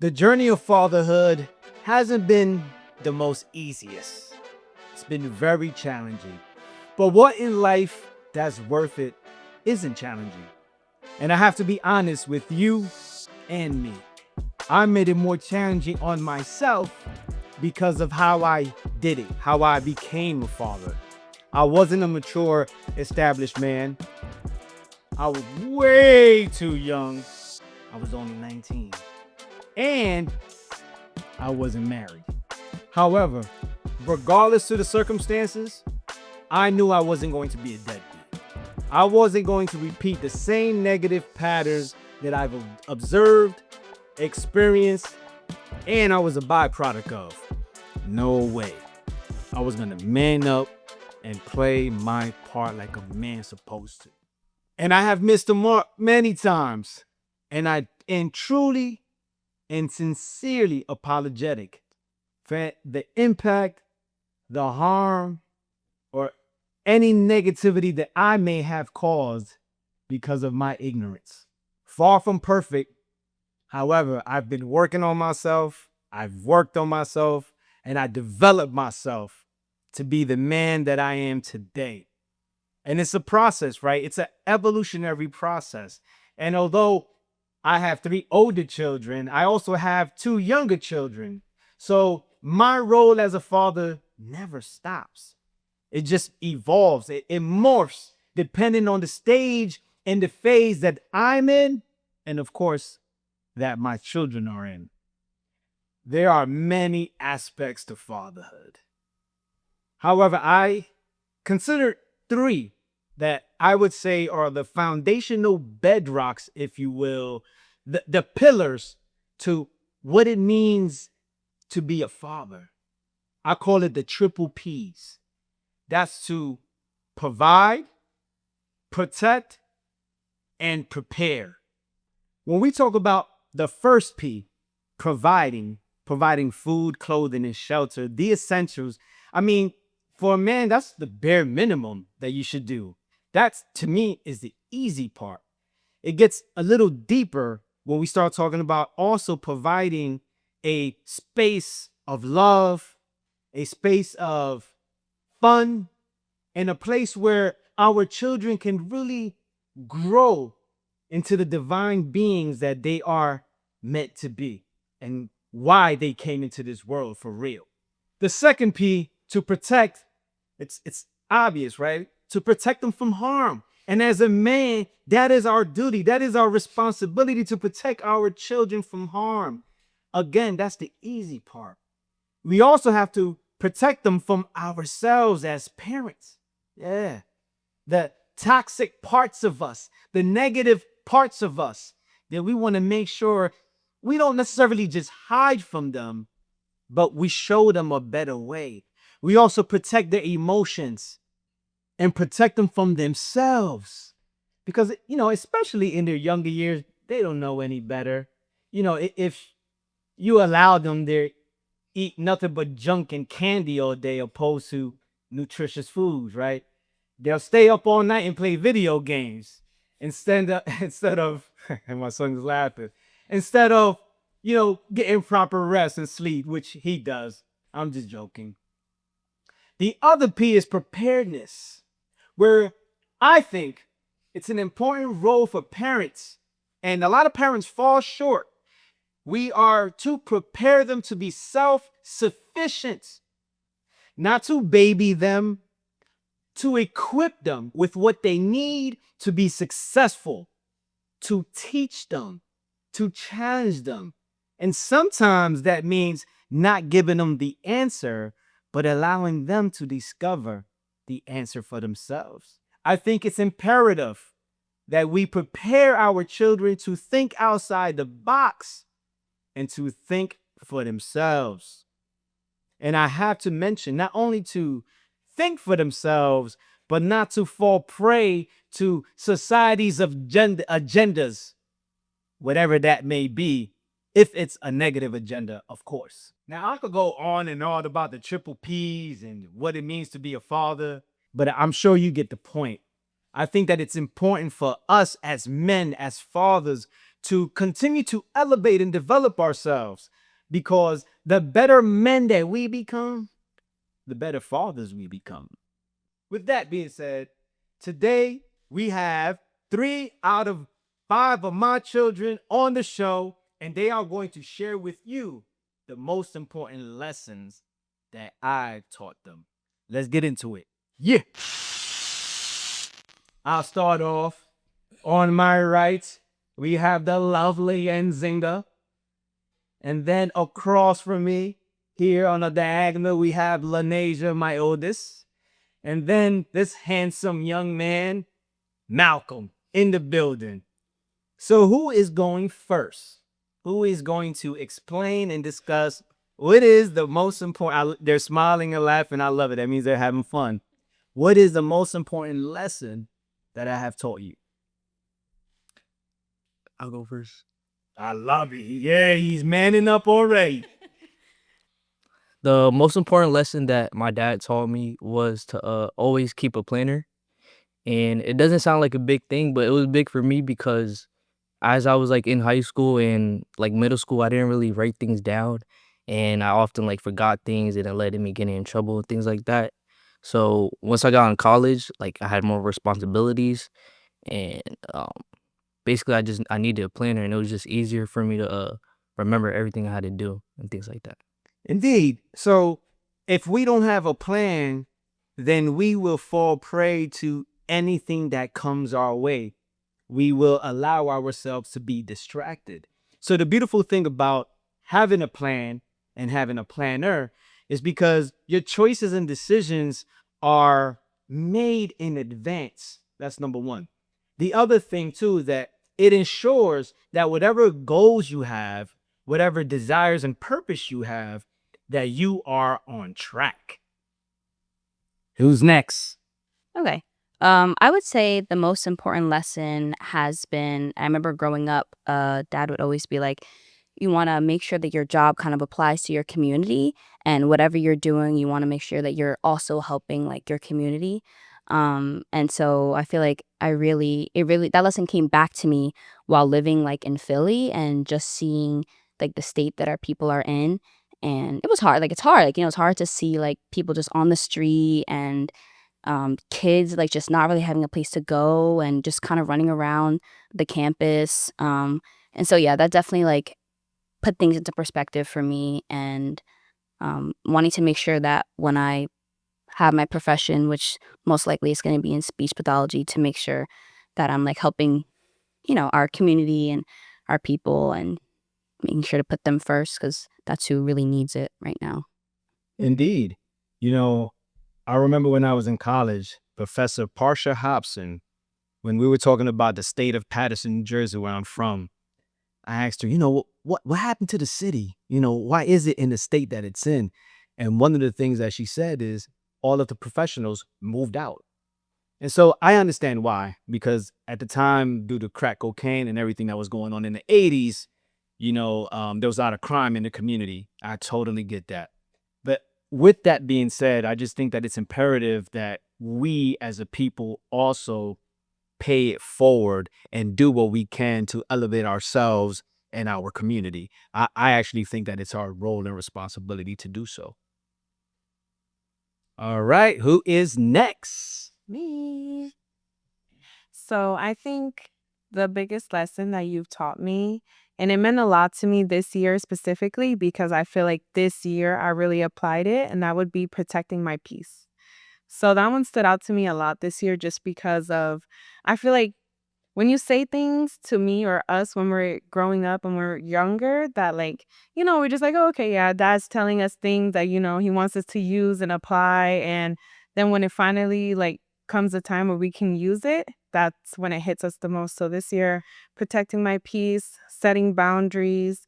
The journey of fatherhood hasn't been the most easiest. It's been very challenging. But what in life that's worth it isn't challenging. And I have to be honest with you and me. I made it more challenging on myself because of how I did it, how I became a father. I wasn't a mature, established man. I was way too young. I was only 19. And I wasn't married. However, regardless of the circumstances, I knew I wasn't going to be a deadbeat. I wasn't going to repeat the same negative patterns that I've observed, experienced, and I was a byproduct of. No way. I was going to man up and play my part like a man's supposed to. And I have missed the mark many times. And I truly and sincerely apologetic for the impact, the harm, or any negativity that I may have caused because of my ignorance. Far from perfect. However, I've been working on myself. I've worked on myself, and I developed myself to be the man that I am today. And it's a process, right? It's an evolutionary process. And although I have 3 older children, I also have 2 younger children. So my role as a father never stops. It just evolves. It morphs depending on the stage and the phase that I'm in, and of course, that my children are in. There are many aspects to fatherhood. However, I consider 3 that I would say are the foundational bedrocks, if you will, the pillars to what it means to be a father. I call it the triple P's. That's to provide, protect, and prepare. When we talk about the first P, providing food, clothing, and shelter, the essentials, I mean, for a man, that's the bare minimum that you should do. That's, to me, is the easy part. It gets a little deeper when we start talking about also providing a space of love, a space of fun, and a place where our children can really grow into the divine beings that they are meant to be and why they came into this world for real. The second P, to protect, it's obvious, right? To protect them from harm. And as a man, that is our duty. That is our responsibility, to protect our children from harm. Again, that's the easy part. We also have to protect them from ourselves as parents. Yeah. The toxic parts of us, the negative parts of us that we want to make sure we don't necessarily just hide from them, but we show them a better way. We also protect their emotions and protect them from themselves. Because, especially in their younger years, they don't know any better. If you allow them to eat nothing but junk and candy all day opposed to nutritious foods, right? They'll stay up all night and play video games instead of and my son's laughing, instead of, getting proper rest and sleep, which he does. I'm just joking. The other P is preparedness, where I think it's an important role for parents, and a lot of parents fall short. We are to prepare them to be self-sufficient, not to baby them, to equip them with what they need to be successful, to teach them, to challenge them. And sometimes that means not giving them the answer, but allowing them to discover the answer for themselves. I think it's imperative that we prepare our children to think outside the box and to think for themselves. And I have to mention, not only to think for themselves, but not to fall prey to society's agendas, whatever that may be, if it's a negative agenda, of course. Now, I could go on and on about the triple P's and what it means to be a father, but I'm sure you get the point. I think that it's important for us as men, as fathers, to continue to elevate and develop ourselves, because the better men that we become, the better fathers we become. With that being said, today we have 3 out of 5 of my children on the show, and they are going to share with you the most important lessons that I taught them. Let's get into it. Yeah. I'll start off. On my right, we have the lovely Nzinga. And then across from me, here on the diagonal, we have Lanasia, my oldest. And then this handsome young man, Malcolm, in the building. So who is going first? Who is going to explain and discuss what is the most important? They're smiling and laughing. I love it. That means they're having fun. What is the most important lesson that I have taught you? I'll go first. I love it. Yeah, he's manning up already. The most important lesson that my dad taught me was to always keep a planner. And it doesn't sound like a big thing, but it was big for me because as I was like in high school and like middle school, I didn't really write things down. And I often like forgot things and it led to me getting in trouble and things like that. So once I got in college, like I had more responsibilities and basically I needed a planner and it was just easier for me to remember everything I had to do and things like that. Indeed. So if we don't have a plan, then we will fall prey to anything that comes our way. We will allow ourselves to be distracted. So the beautiful thing about having a plan and having a planner is because your choices and decisions are made in advance. That's number one. The other thing too is that it ensures that whatever goals you have, whatever desires and purpose you have, that you are on track. Who's next? Okay. I would say the most important lesson has been, I remember growing up, dad would always be like, you want to make sure that your job kind of applies to your community, and whatever you're doing, you want to make sure that you're also helping like your community. And so I feel like that lesson came back to me while living like in Philly and just seeing like the state that our people are in. And it was hard. Like it's hard. Like, it's hard to see like people just on the street and kids like just not really having a place to go and just kind of running around the campus. And so yeah, that definitely like put things into perspective for me, and wanting to make sure that when I have my profession, which most likely is going to be in speech pathology, to make sure that I'm like helping, our community and our people, and making sure to put them first because that's who really needs it right now. Indeed. You know, I remember when I was in college, Professor Parsha Hobson, when we were talking about the state of Paterson, New Jersey, where I'm from, I asked her, what happened to the city? Why is it in the state that it's in? And one of the things that she said is all of the professionals moved out. And so I understand why, because at the time, due to crack cocaine and everything that was going on in the 80s, there was a lot of crime in the community. I totally get that. But with that being said, I just think that it's imperative that we as a people also pay it forward and do what we can to elevate ourselves and our community. I actually think that it's our role and responsibility to do so. All right, who is next? Me. So I think the biggest lesson that you've taught me, and it meant a lot to me this year specifically because I feel like this year I really applied it, and that would be protecting my peace. So that one stood out to me a lot this year just because of, I feel like when you say things to me or us when we're growing up and we're younger, that like, we're just like, oh, okay, yeah, dad's telling us things that, he wants us to use and apply. And then when it finally like comes a time where we can use it, that's when it hits us the most. So this year, protecting my peace, setting boundaries,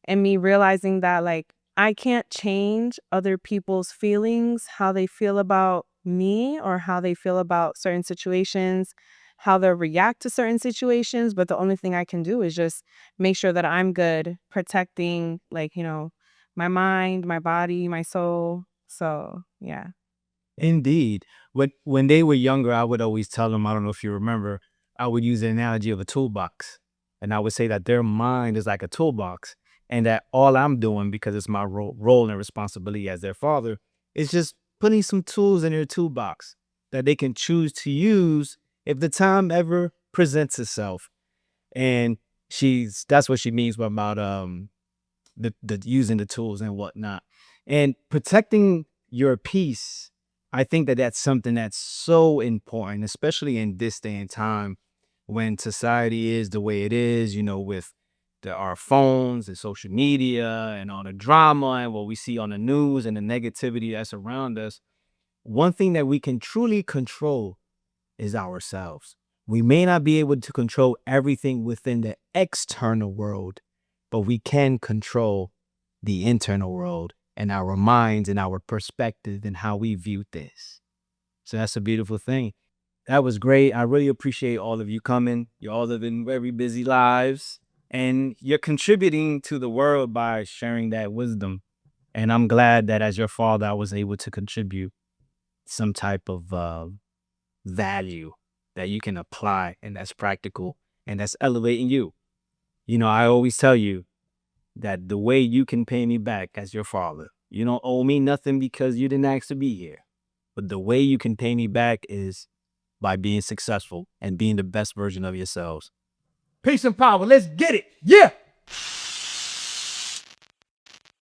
and me realizing that like I can't change other people's feelings, how they feel about me or how they feel about certain situations, how they react to certain situations, but the only thing I can do is just make sure that I'm good protecting like, my mind, my body, my soul. So, yeah. Indeed. When they were younger, I would always tell them, I don't know if you remember, I would use the analogy of a toolbox. And I would say that their mind is like a toolbox, and that all I'm doing, because it's my role and responsibility as their father, is just putting some tools in their toolbox that they can choose to use if the time ever presents itself. And that's what she means about the using the tools and whatnot. And protecting your peace, I think that that's something that's so important, especially in this day and time when society is the way it is, with our phones and social media and all the drama and what we see on the news and the negativity that's around us. One thing that we can truly control is ourselves. We may not be able to control everything within the external world, but we can control the internal world and our minds and our perspective and how we view this. So that's a beautiful thing. That was great. I really appreciate all of you coming. You all living very busy lives, and you're contributing to the world by sharing that wisdom. And I'm glad that as your father, I was able to contribute some type of value that you can apply and that's practical and that's elevating you. I always tell you that the way you can pay me back as your father, you don't owe me nothing because you didn't ask to be here. But the way you can pay me back is by being successful and being the best version of yourselves. Peace and power. Let's get it. Yeah.